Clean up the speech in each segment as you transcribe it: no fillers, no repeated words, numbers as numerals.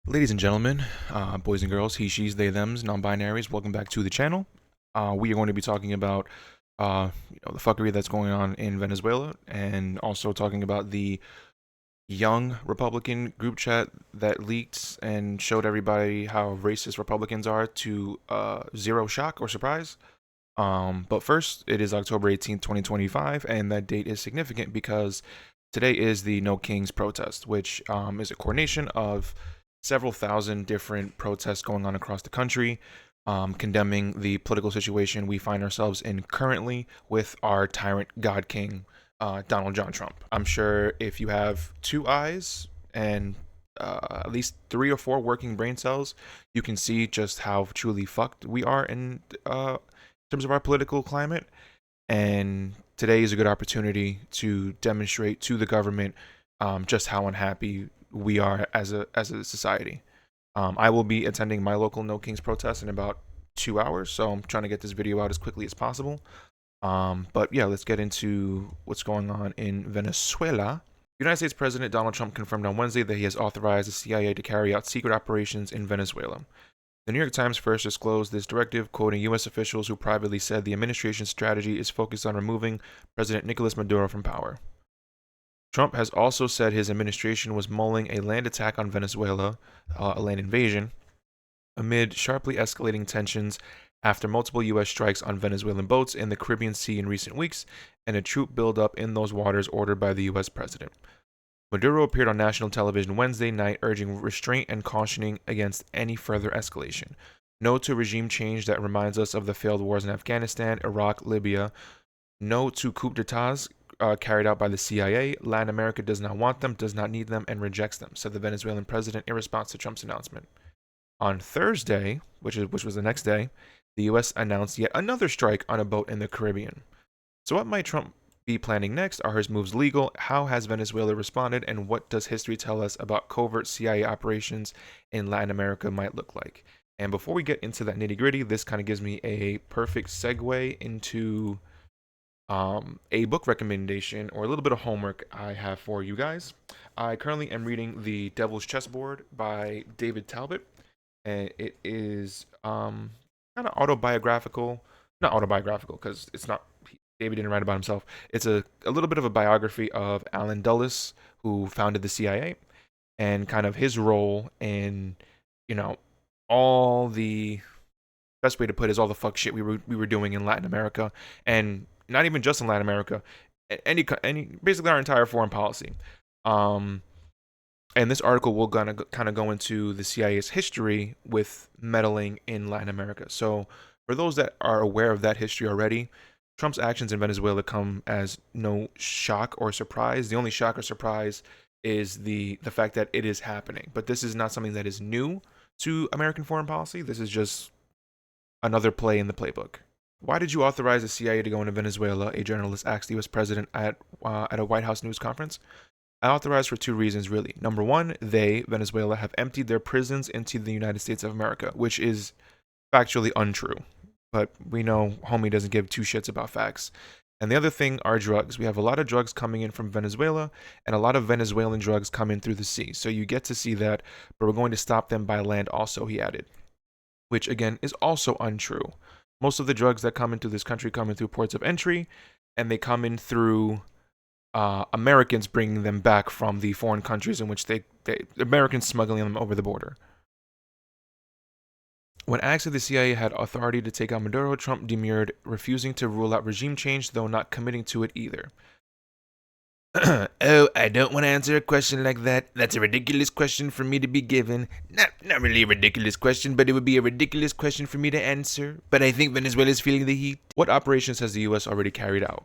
Ladies and gentlemen, boys and girls, he, she's, they, thems, non-binaries, welcome back to the channel. We are going to be talking about, the fuckery that's going on in Venezuela, and also talking about the young Republican group chat that leaked and showed everybody how racist Republicans are to zero shock or surprise. But first, it is October 18th, 2025, and that date is significant because today is the No Kings protest, which is a coordination of several thousand different protests going on across the country, condemning the political situation we find ourselves in currently with our tyrant God King, Donald John Trump. I'm sure if you have two eyes and at least 3 or 4 working brain cells, you can see just how truly fucked we are in terms of our political climate. And today is a good opportunity to demonstrate to the government just how unhappy we are as a society. I will be attending my local No Kings protest in about 2 hours, so I'm trying to get this video out as quickly as possible. But yeah, let's get into what's going on in Venezuela. United States President Donald Trump confirmed on Wednesday that he has authorized the CIA to carry out secret operations in Venezuela. The New York Times first disclosed this directive, quoting U.S. officials who privately said the administration's strategy is focused on removing President Nicolas Maduro from power. Trump has also said his administration was mulling a land attack on Venezuela, a land invasion, amid sharply escalating tensions after multiple U.S. strikes on Venezuelan boats in the Caribbean Sea in recent weeks and a troop buildup in those waters ordered by the U.S. president. Maduro appeared on national television Wednesday night urging restraint and cautioning against any further escalation. No to regime change that reminds us of the failed wars in Afghanistan, Iraq, Libya. No to coup d'etats carried out by the CIA. Latin America does not want them, does not need them, and rejects them, said the Venezuelan president in response to Trump's announcement. On Thursday, which was the next day, the U.S. announced yet another strike on a boat in the Caribbean. So what might Trump be planning next? Are his moves legal? How has Venezuela responded? And what does history tell us about covert CIA operations in Latin America might look like? And before we get into that nitty gritty, this kind of gives me a perfect segue into a book recommendation or a little bit of homework I have for you guys. I currently am reading The Devil's Chessboard by David Talbot, and it is kind of autobiographical. Not autobiographical because it's not. David didn't write about himself. It's a little bit of a biography of Alan Dulles, who founded the CIA, and kind of his role in, you know, all the best way to put it is all the fuck shit we were doing in Latin America, and not even just in Latin America, any basically our entire foreign policy. Um, and this article will gonna kind of go into the CIA's history with meddling in Latin America. So for those that are aware of that history already, Trump's actions in Venezuela come as no shock or surprise. The only shock or surprise is the fact that it is happening. But this is not something that is new to American foreign policy. This is just another play in the playbook. Why did you authorize the CIA to go into Venezuela? A journalist asked the U.S. president at a White House news conference. I authorized for 2 reasons, really. Number one, Venezuela, have emptied their prisons into the United States of America, which is factually untrue. But we know homie doesn't give two shits about facts. And the other thing are drugs. We have a lot of drugs coming in from Venezuela, and a lot of Venezuelan drugs come in through the sea. So you get to see that, but we're going to stop them by land also, he added, which again is also untrue. Most of the drugs that come into this country come in through ports of entry, and they come in through Americans bringing them back from the foreign countries in which they Americans smuggling them over the border. When asked if the CIA had authority to take out Maduro, Trump demurred, refusing to rule out regime change, though not committing to it either. Oh, I don't want to answer a question like that. That's a ridiculous question for me to be given. Not really a ridiculous question, but it would be a ridiculous question for me to answer. But I think Venezuela is feeling the heat. What operations has the U.S. already carried out?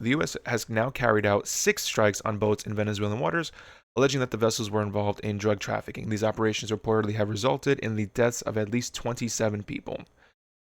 The U.S. has now carried out 6 strikes on boats in Venezuelan waters, alleging that the vessels were involved in drug trafficking. These operations reportedly have resulted in the deaths of at least 27 people.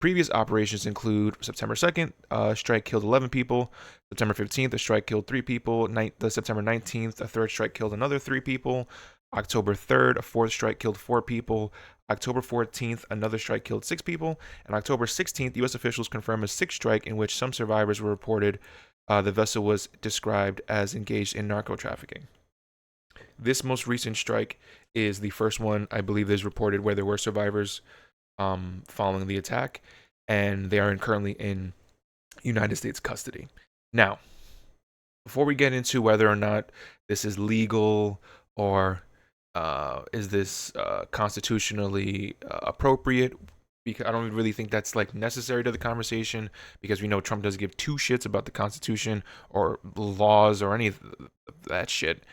Previous operations include September 2nd, a strike killed 11 people. September 15th, a strike killed 3 people. The September 19th, a third strike killed another 3 people. October 3rd, a fourth strike killed 4 people. October 14th, another strike killed 6 people. And October 16th, U.S. officials confirmed a 6th strike in which some survivors were reported. The vessel was described as engaged in narco trafficking. This most recent strike is the first one I believe is reported where there were survivors following the attack, and they are currently in United States custody. Now, before we get into whether or not this is legal or is this constitutionally appropriate, because I don't really think that's like necessary to the conversation, because we know Trump doesn't give two shits about the Constitution or laws or any of that shit.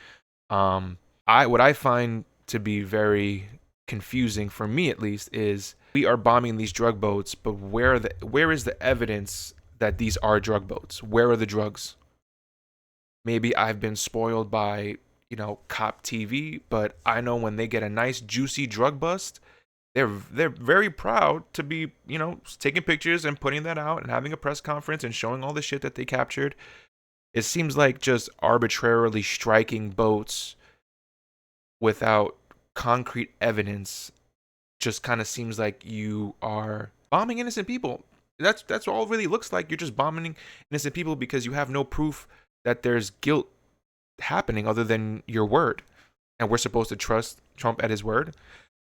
What I find to be very confusing, for me at least, is we are bombing these drug boats, but where is the evidence that these are drug boats? Where are the drugs? Maybe I've been spoiled by, cop TV, but I know when they get a nice juicy drug bust, they're very proud to be, taking pictures and putting that out and having a press conference and showing all the shit that they captured. It seems like just arbitrarily striking boats without concrete evidence just kind of seems like you are bombing innocent people. That's all it really looks like. You're just bombing innocent people because you have no proof that there's guilt happening other than your word. And we're supposed to trust Trump at his word.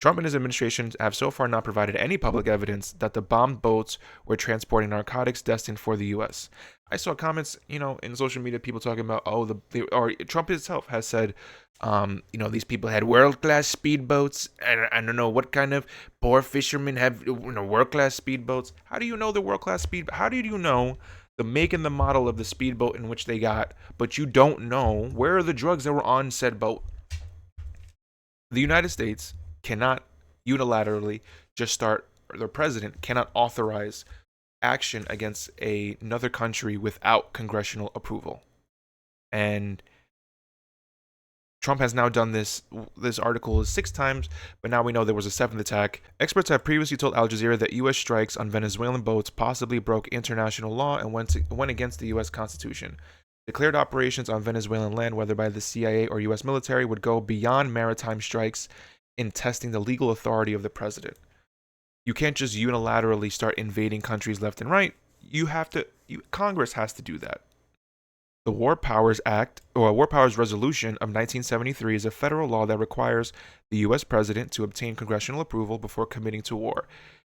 Trump and his administration have so far not provided any public evidence that the bombed boats were transporting narcotics destined for the U.S. I saw comments, in social media, people talking about, or Trump himself has said, these people had world-class speedboats, and I don't know what kind of poor fishermen have, world-class speedboats. How do you know the world-class speed? How do you know the make and the model of the speedboat in which they got, but you don't know where are the drugs that were on said boat? The United States cannot unilaterally just start, or the president cannot authorize action against another country without congressional approval. And Trump has now done this article 6 times, but now we know there was a 7th attack. Experts have previously told Al Jazeera that U.S. strikes on Venezuelan boats possibly broke international law and went against the U.S. Constitution. Declared operations on Venezuelan land, whether by the CIA or U.S. military, would go beyond maritime strikes in testing the legal authority of the president. You can't just unilaterally start invading countries left and right. Congress has to do that. The War Powers Act, or War Powers Resolution of 1973, is a federal law that requires the U.S. president to obtain congressional approval before committing to war.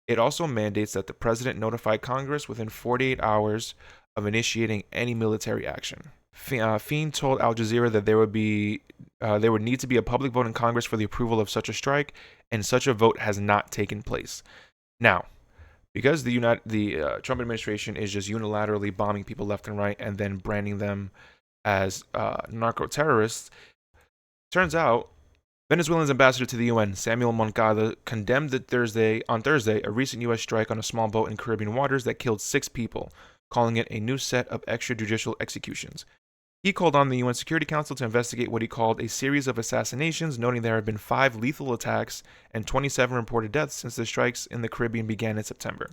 It also mandates that the president notify Congress within 48 hours of initiating any military action. Feen told Al Jazeera that there would need to be a public vote in Congress for the approval of such a strike, and such a vote has not taken place. Now, because the Trump administration is just unilaterally bombing people left and right and then branding them as narco-terrorists, turns out Venezuela's ambassador to the UN, Samuel Moncada, condemned on Thursday a recent U.S. strike on a small boat in Caribbean waters that killed 6 people, calling it a new set of extrajudicial executions. He called on the UN Security Council to investigate what he called a series of assassinations, noting there have been 5 lethal attacks and 27 reported deaths since the strikes in the Caribbean began in September.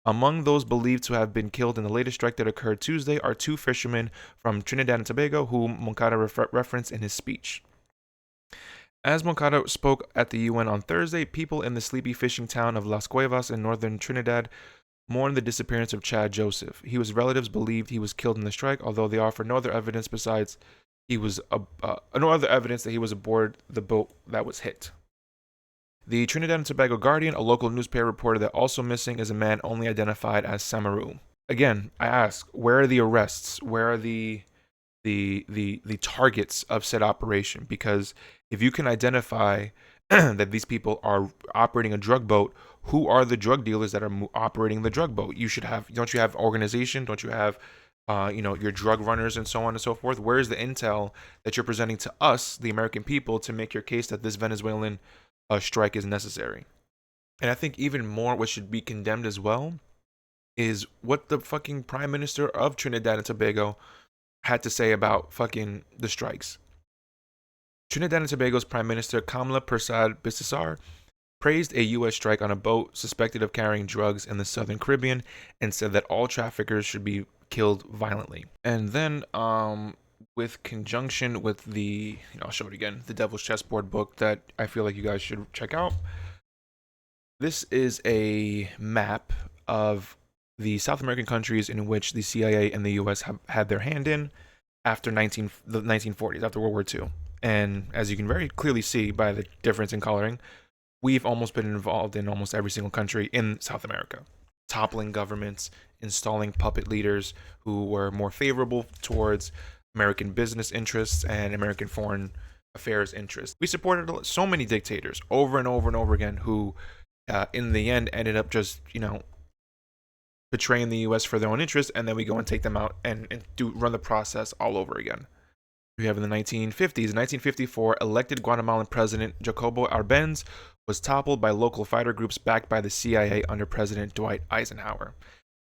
Among those believed to have been killed in the latest strike that occurred Tuesday are 2 fishermen from Trinidad and Tobago, whom Moncada referenced in his speech. As Moncada spoke at the UN on Thursday, people in the sleepy fishing town of Las Cuevas in northern Trinidad mourned the disappearance of Chad Joseph. His relatives believed he was killed in the strike, although they offered no other evidence that he was aboard the boat that was hit. The Trinidad and Tobago Guardian, a local newspaper, reported that also missing is a man only identified as Samaru. Again, I ask, where are the arrests? Where are the targets of said operation? Because if you can identify that these people are operating a drug boat, who are the drug dealers that are operating the drug boat? Don't you have organization? Don't you have, your drug runners and so on and so forth? Where is the intel that you're presenting to us, the American people, to make your case that this Venezuelan strike is necessary? And I think even more, what should be condemned as well is what the fucking Prime Minister of Trinidad and Tobago had to say about fucking the strikes. Trinidad and Tobago's Prime Minister Kamla Persad Bissessar praised a U.S. strike on a boat suspected of carrying drugs in the southern Caribbean and said that all traffickers should be killed violently. And then, with conjunction with I'll show it again, the Devil's Chessboard book that I feel like you guys should check out. This is a map of the South American countries in which the CIA and the U.S. have had their hand in after the 1940s, after World War II. And as you can very clearly see by the difference in coloring, we've almost been involved in almost every single country in South America, toppling governments, installing puppet leaders who were more favorable towards American business interests and American foreign affairs interests. We supported so many dictators over and over and over again who, in the end, ended up just, betraying the U.S. for their own interests, and then we go and take them out and do run the process all over again. We have in the 1950s. In 1954, elected Guatemalan President Jacobo Arbenz was toppled by local fighter groups backed by the CIA under President Dwight Eisenhower.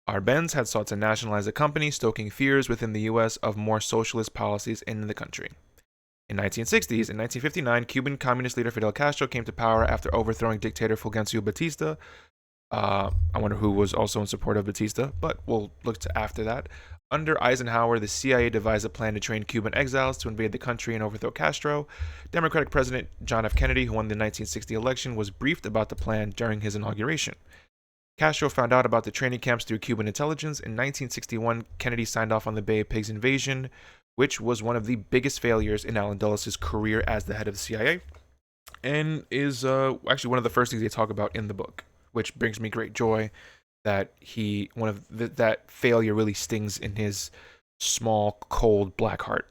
Arbenz had sought to nationalize the company, stoking fears within the U.S. of more socialist policies in the country. In 1960s, in 1959, Cuban communist leader Fidel Castro came to power after overthrowing dictator Fulgencio Batista. I wonder who was also in support of Batista, but we'll look to after that. Under Eisenhower, the CIA devised a plan to train Cuban exiles to invade the country and overthrow Castro. Democratic President John F. Kennedy, who won the 1960 election, was briefed about the plan during his inauguration. Castro found out about the training camps through Cuban intelligence. In 1961, Kennedy signed off on the Bay of Pigs invasion, which was one of the biggest failures in Allen Dulles' career as the head of the CIA, and is actually one of the first things they talk about in the book, which brings me great joy that that failure really stings in his small, cold, black heart.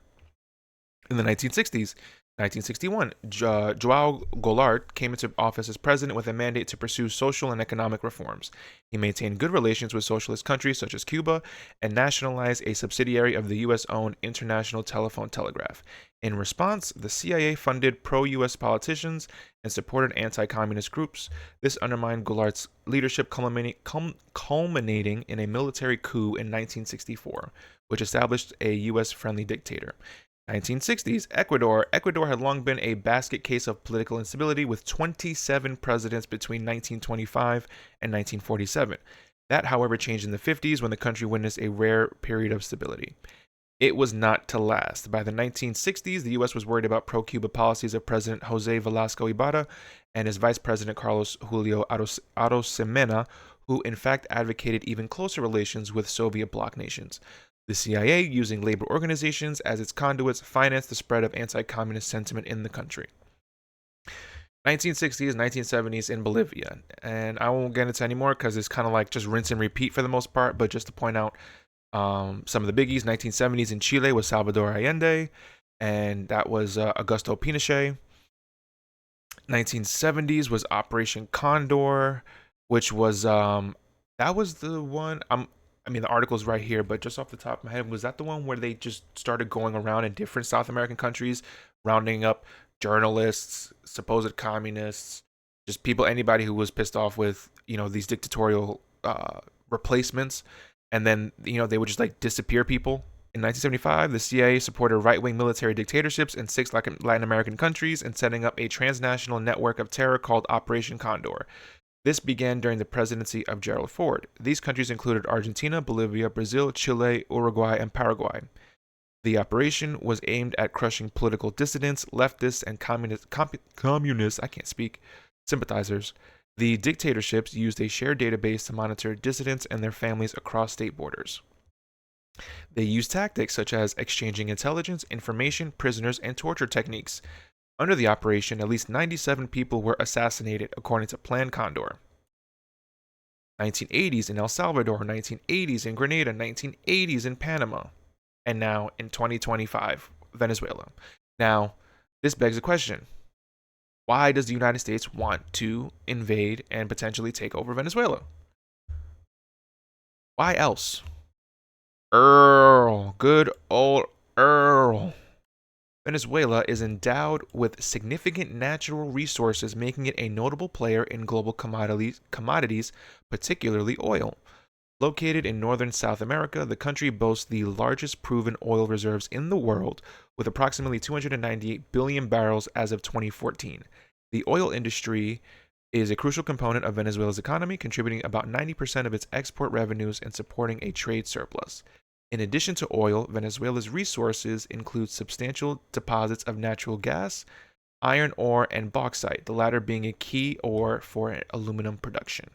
In the 1960s, 1961, Joao Goulart came into office as president with a mandate to pursue social and economic reforms. He maintained good relations with socialist countries such as Cuba and nationalized a subsidiary of the U.S.-owned International Telephone Telegraph. In response, the CIA funded pro-U.S. politicians and supported anti-communist groups. This undermined Goulart's leadership, culminating in a military coup in 1964, which established a U.S.-friendly dictator. 1960s, Ecuador. Ecuador had long been a basket case of political instability with 27 presidents between 1925 and 1947. That, however, changed in the 50s when the country witnessed a rare period of stability. It was not to last. By the 1960s, the U.S. was worried about pro-Cuba policies of President Jose Velasco Ibarra and his Vice President Carlos Julio Arosemena, who in fact advocated even closer relations with Soviet bloc nations. The CIA, using labor organizations as its conduits, financed the spread of anti-communist sentiment in the country. 1960s, 1970s in Bolivia. And I won't get into any more because it's kind of like just rinse and repeat for the most part, but just to point out some of the biggies. 1970s in Chile was Salvador Allende, and that was Augusto Pinochet. 1970s was Operation Condor, which was that was the one. The article's right here, but just off the top of my head, was that the one where they just started going around in different South American countries, rounding up journalists, supposed communists, just people, anybody who was pissed off with, these dictatorial replacements, and then, they would just like disappear people. In 1975, the CIA supported right-wing military dictatorships in 6 Latin American countries and setting up a transnational network of terror called Operation Condor. This began during the presidency of Gerald Ford. These countries included Argentina, Bolivia, Brazil, Chile, Uruguay, and Paraguay. The operation was aimed at crushing political dissidents, leftists, and communist sympathizers. The dictatorships used a shared database to monitor dissidents and their families across state borders. They used tactics such as exchanging intelligence, information, prisoners, and torture techniques. Under the operation, at least 97 people were assassinated, according to Plan Condor. 1980s in El Salvador, 1980s in Grenada, 1980s in Panama, and now in 2025, Venezuela. Now, this begs a question. Why does the United States want to invade and potentially take over Venezuela? Why else? Earl, good old Earl. Venezuela is endowed with significant natural resources, making it a notable player in global commodities, particularly oil. Located in northern South America, the country boasts the largest proven oil reserves in the world, with approximately 298 billion barrels as of 2014. The oil industry is a crucial component of Venezuela's economy, contributing about 90% of its export revenues and supporting a trade surplus. In addition to oil, Venezuela's resources include substantial deposits of natural gas, iron ore, and bauxite, the latter being a key ore for aluminum production.